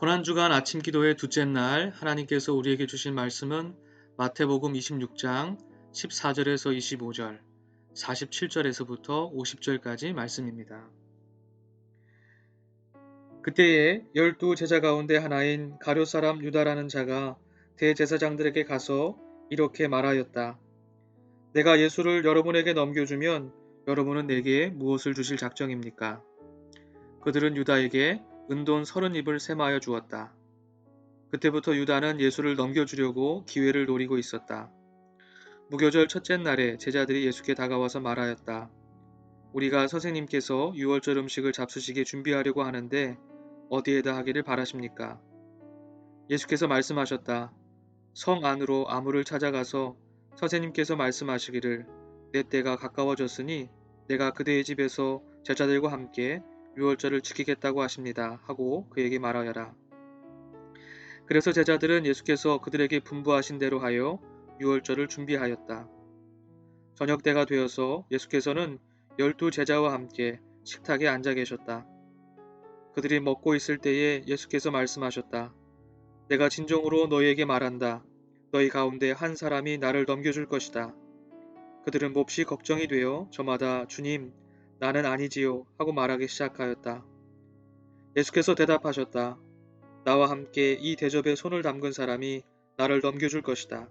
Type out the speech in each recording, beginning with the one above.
고난주간 아침 기도의 둘째 날 하나님께서 우리에게 주신 말씀은 마태복음 26장 14절에서 25절, 47절에서부터 50절까지 말씀입니다. 그때에 12제자 가운데 하나인 가룟 사람 유다라는 자가 대제사장들에게 가서 이렇게 말하였다. 내가 예수를 여러분에게 넘겨주면 여러분은 내게 무엇을 주실 작정입니까? 그들은 유다에게 은돈 30입을 셈하여 주었다. 그때부터 유다는 예수를 넘겨주려고 기회를 노리고 있었다. 무교절 첫째 날에 제자들이 예수께 다가와서 말하였다. 우리가 선생님께서 유월절 음식을 잡수시게 준비하려고 하는데 어디에다 하기를 바라십니까? 예수께서 말씀하셨다. 성 안으로 아무를 찾아가서 선생님께서 말씀하시기를 내 때가 가까워졌으니 내가 그대의 집에서 제자들과 함께 유월절을 지키겠다고 하십니다. 하고 그에게 말하여라. 그래서 제자들은 예수께서 그들에게 분부하신 대로 하여 유월절을 준비하였다. 저녁 때가 되어서 예수께서는 12제자와 함께 식탁에 앉아 계셨다. 그들이 먹고 있을 때에 예수께서 말씀하셨다. 내가 진정으로 너희에게 말한다. 너희 가운데 한 사람이 나를 넘겨줄 것이다. 그들은 몹시 걱정이 되어 저마다 주님, 나는 아니지요 하고 말하기 시작하였다. 예수께서 대답하셨다. 나와 함께 이 대접에 손을 담근 사람이 나를 넘겨줄 것이다.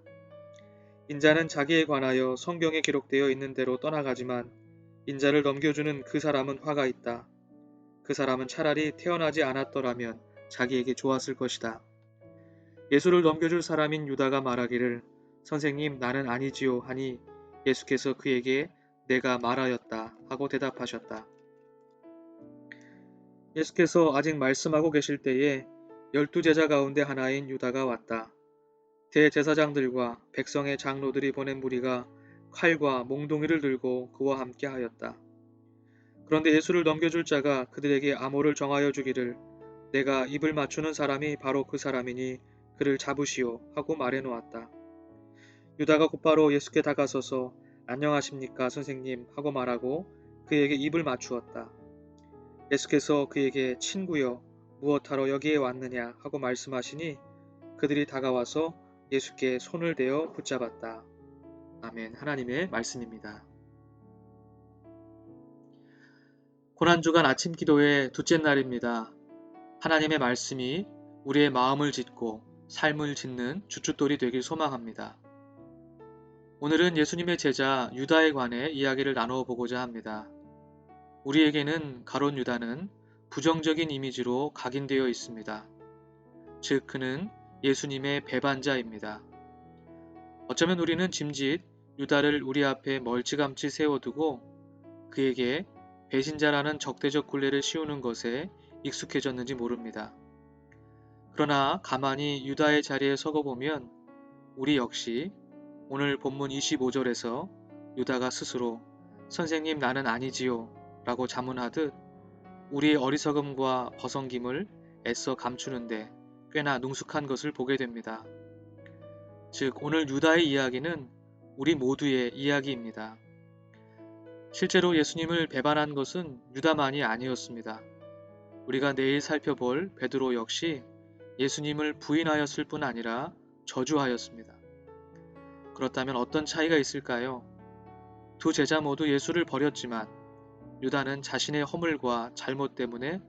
인자는 자기에 관하여 성경에 기록되어 있는 대로 떠나가지만 인자를 넘겨주는 그 사람은 화가 있다. 그 사람은 차라리 태어나지 않았더라면 자기에게 좋았을 것이다. 예수를 넘겨줄 사람인 유다가 말하기를 선생님 나는 아니지요 하니 예수께서 그에게 내가 말하였다 하고 대답하셨다. 예수께서 아직 말씀하고 계실 때에 12제자 가운데 하나인 유다가 왔다. 대제사장들과 백성의 장로들이 보낸 무리가 칼과 몽둥이를 들고 그와 함께 하였다. 그런데 예수를 넘겨줄 자가 그들에게 암호를 정하여 주기를 내가 입을 맞추는 사람이 바로 그 사람이니 그를 잡으시오 하고 말해 놓았다. 유다가 곧바로 예수께 다가서서 안녕하십니까 선생님 하고 말하고 그에게 입을 맞추었다. 예수께서 그에게 친구여 무엇하러 여기에 왔느냐 하고 말씀하시니 그들이 다가와서 예수께 손을 대어 붙잡았다. 아멘. 하나님의 말씀입니다. 고난주간 아침 기도의 둘째 날입니다. 하나님의 말씀이 우리의 마음을 짓고 삶을 짓는 주춧돌이 되길 소망합니다. 오늘은 예수님의 제자 유다에 관해 이야기를 나누어 보고자 합니다. 우리에게는 가룟 유다는 부정적인 이미지로 각인되어 있습니다. 즉 그는 예수님의 배반자입니다. 어쩌면 우리는 짐짓 유다를 우리 앞에 멀찌감치 세워두고 그에게 배신자라는 적대적 굴레를 씌우는 것에 익숙해졌는지 모릅니다. 그러나 가만히 유다의 자리에 서고 보면 우리 역시 오늘 본문 25절에서 유다가 스스로 선생님 나는 아니지요 라고 자문하듯 우리의 어리석음과 버성김을 애써 감추는데 꽤나 능숙한 것을 보게 됩니다. 즉 오늘 유다의 이야기는 우리 모두의 이야기입니다. 실제로 예수님을 배반한 것은 유다만이 아니었습니다. 우리가 내일 살펴볼 베드로 역시 예수님을 부인하였을 뿐 아니라 저주하였습니다. 그렇다면 어떤 차이가 있을까요? 두 제자 모두 예수를 버렸지만 유다는 자신의 허물과 잘못 때문에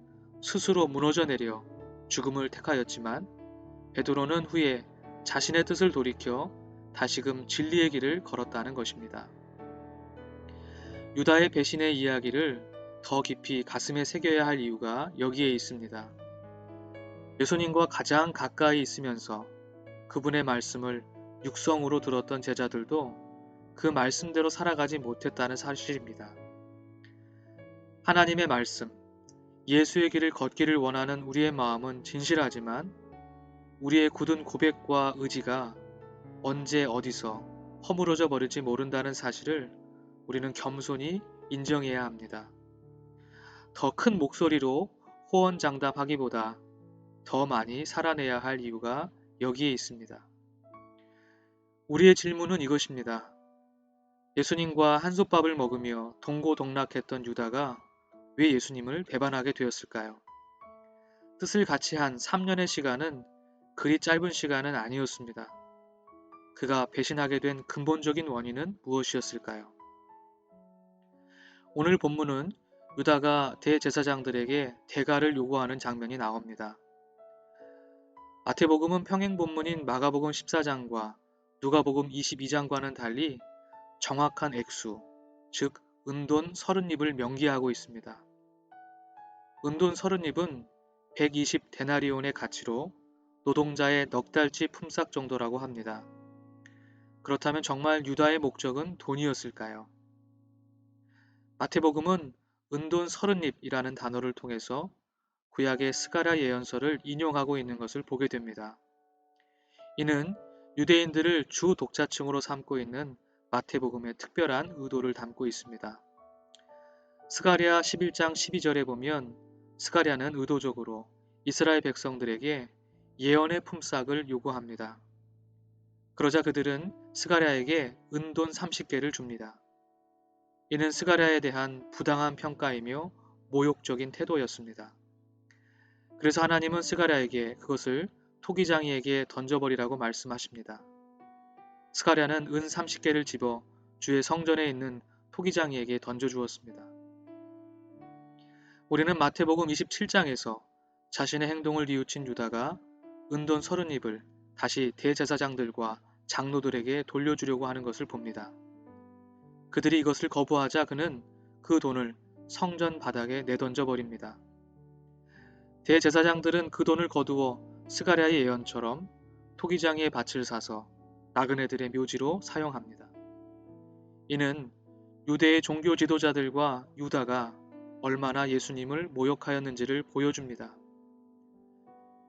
스스로 무너져 내려 죽음을 택하였지만 베드로는 후에 자신의 뜻을 돌이켜 다시금 진리의 길을 걸었다는 것입니다. 유다의 배신의 이야기를 더 깊이 가슴에 새겨야 할 이유가 여기에 있습니다. 예수님과 가장 가까이 있으면서 그분의 말씀을 육성으로 들었던 제자들도 그 말씀대로 살아가지 못했다는 사실입니다. 하나님의 말씀, 예수의 길을 걷기를 원하는 우리의 마음은 진실하지만 우리의 굳은 고백과 의지가 언제 어디서 허물어져 버릴지 모른다는 사실을 우리는 겸손히 인정해야 합니다. 더 큰 목소리로 호언장담하기보다 더 많이 살아내야 할 이유가 여기에 있습니다. 우리의 질문은 이것입니다. 예수님과 한솥밥을 먹으며 동고동락했던 유다가 왜 예수님을 배반하게 되었을까요? 뜻을 같이 한 3년의 시간은 그리 짧은 시간은 아니었습니다. 그가 배신하게 된 근본적인 원인은 무엇이었을까요? 오늘 본문은 유다가 대제사장들에게 대가를 요구하는 장면이 나옵니다. 마태복음은 평행 본문인 마가복음 14장과 누가복음 22장과는 달리 정확한 액수, 즉 은돈 30립을 명기하고 있습니다. 은돈 30립은 120 데나리온의 가치로 노동자의 넉 달치 품삯 정도라고 합니다. 그렇다면 정말 유다의 목적은 돈이었을까요? 마태복음은 은돈 30립이라는 단어를 통해서 구약의 스가랴 예언서를 인용하고 있는 것을 보게 됩니다. 이는 유대인들을 주 독자층으로 삼고 있는 마태복음의 특별한 의도를 담고 있습니다. 스가랴 11장 12절에 보면 스가랴는 의도적으로 이스라엘 백성들에게 예언의 품삯을 요구합니다. 그러자 그들은 스가랴에게 은돈 30개를 줍니다. 이는 스가랴에 대한 부당한 평가이며 모욕적인 태도였습니다. 그래서 하나님은 스가랴에게 그것을 토기장이에게 던져버리라고 말씀하십니다. 스가랴는 은 30개를 집어 주의 성전에 있는 토기장이에게 던져주었습니다. 우리는 마태복음 27장에서 자신의 행동을 뉘우친 유다가 은돈 30립을 다시 대제사장들과 장로들에게 돌려주려고 하는 것을 봅니다. 그들이 이것을 거부하자 그는 그 돈을 성전 바닥에 내던져 버립니다. 대제사장들은 그 돈을 거두어 스가랴의 예언처럼 토기장이의 밭을 사서 나그네들의 묘지로 사용합니다. 이는 유대의 종교 지도자들과 유다가 얼마나 예수님을 모욕하였는지를 보여줍니다.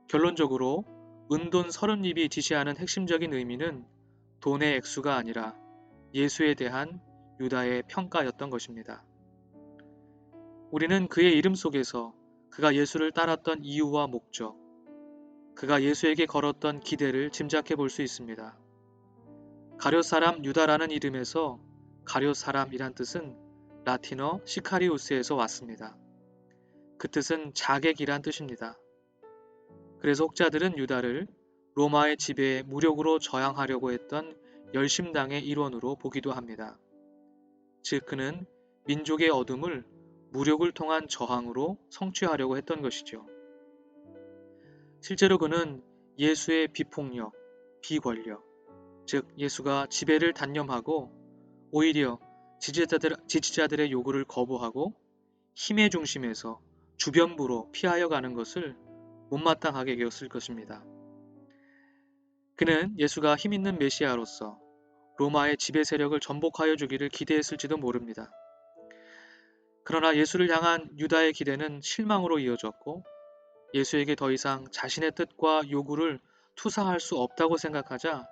결론적으로 은돈 30립이 지시하는 핵심적인 의미는 돈의 액수가 아니라 예수에 대한 유다의 평가였던 것입니다. 우리는 그의 이름 속에서 그가 예수를 따랐던 이유와 목적, 그가 예수에게 걸었던 기대를 짐작해 볼 수 있습니다. 가룟 사람 유다라는 이름에서 가룟 사람이란 뜻은 라틴어 시카리우스에서 왔습니다. 그 뜻은 자객이란 뜻입니다. 그래서 혹자들은 유다를 로마의 지배에 무력으로 저항하려고 했던 열심당의 일원으로 보기도 합니다. 즉 그는 민족의 어둠을 무력을 통한 저항으로 성취하려고 했던 것이죠. 실제로 그는 예수의 비폭력, 비권력, 즉 예수가 지배를 단념하고 오히려 지지자들의 요구를 거부하고 힘의 중심에서 주변부로 피하여 가는 것을 못마땅하게 여겼을 것입니다. 그는 예수가 힘있는 메시아로서 로마의 지배 세력을 전복하여 주기를 기대했을지도 모릅니다. 그러나 예수를 향한 유다의 기대는 실망으로 이어졌고 예수에게 더 이상 자신의 뜻과 요구를 투사할 수 없다고 생각하자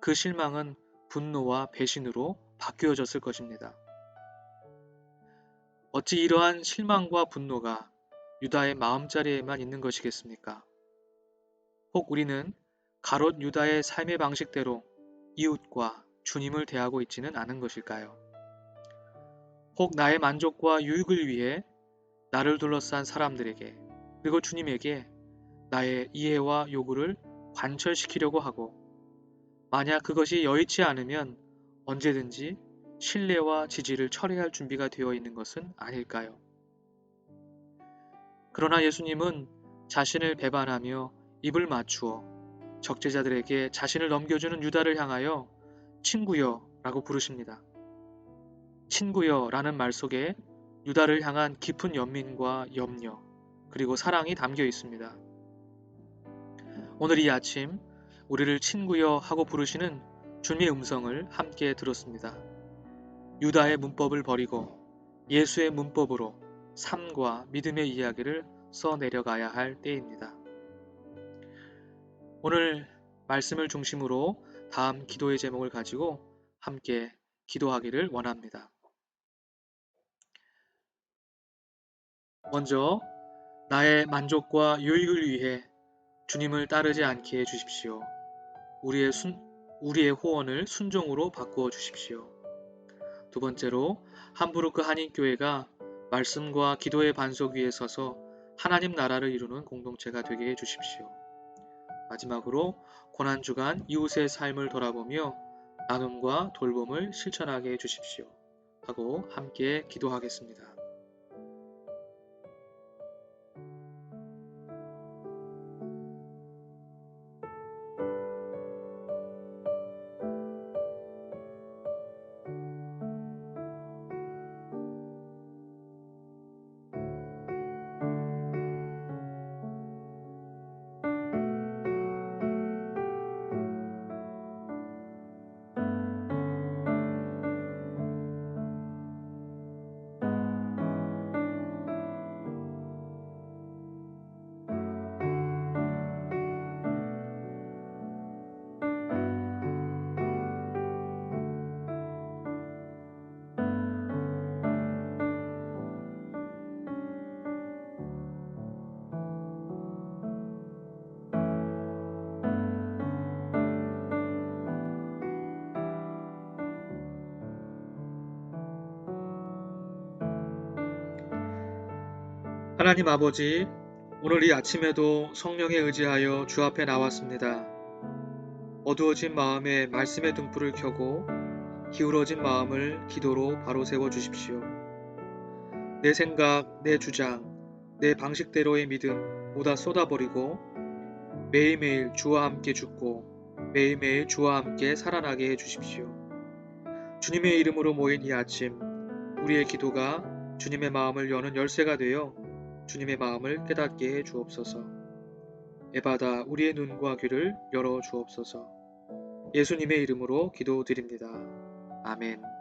그 실망은 분노와 배신으로 바뀌어졌을 것입니다. 어찌 이러한 실망과 분노가 유다의 마음자리에만 있는 것이겠습니까? 혹 우리는 가롯 유다의 삶의 방식대로 이웃과 주님을 대하고 있지는 않은 것일까요? 혹 나의 만족과 유익을 위해 나를 둘러싼 사람들에게 그리고 주님에게 나의 이해와 요구를 관철시키려고 하고 만약 그것이 여의치 않으면 언제든지 신뢰와 지지를 철회할 준비가 되어 있는 것은 아닐까요? 그러나 예수님은 자신을 배반하며 입을 맞추어 적재자들에게 자신을 넘겨주는 유다를 향하여 친구여 라고 부르십니다. 친구여 라는 말 속에 유다를 향한 깊은 연민과 염려 그리고 사랑이 담겨 있습니다. 오늘 이 아침 우리를 친구여 하고 부르시는 주님의 음성을 함께 들었습니다. 유다의 문법을 버리고 예수의 문법으로 삶과 믿음의 이야기를 써내려가야 할 때입니다. 오늘 말씀을 중심으로 다음 기도의 제목을 가지고 함께 기도하기를 원합니다. 먼저 나의 만족과 유익을 위해 주님을 따르지 않게 해주십시오. 우리의 호언을 순종으로 바꾸어 주십시오. 두 번째로 함부르크 한인교회가 말씀과 기도의 반석 위에 서서 하나님 나라를 이루는 공동체가 되게 해주십시오. 마지막으로 고난주간 이웃의 삶을 돌아보며 나눔과 돌봄을 실천하게 해주십시오. 하고 함께 기도하겠습니다. 하나님 아버지, 오늘 이 아침에도 성령에 의지하여 주 앞에 나왔습니다. 어두워진 마음에 말씀의 등불을 켜고 기울어진 마음을 기도로 바로 세워 주십시오. 내 생각, 내 주장, 내 방식대로의 믿음 모두 쏟아버리고 매일매일 주와 함께 죽고 매일매일 주와 함께 살아나게 해주십시오. 주님의 이름으로 모인 이 아침, 우리의 기도가 주님의 마음을 여는 열쇠가 되어 주님의 마음을 깨닫게 해 주옵소서. 에바다 우리의 눈과 귀를 열어 주옵소서. 예수님의 이름으로 기도드립니다. 아멘.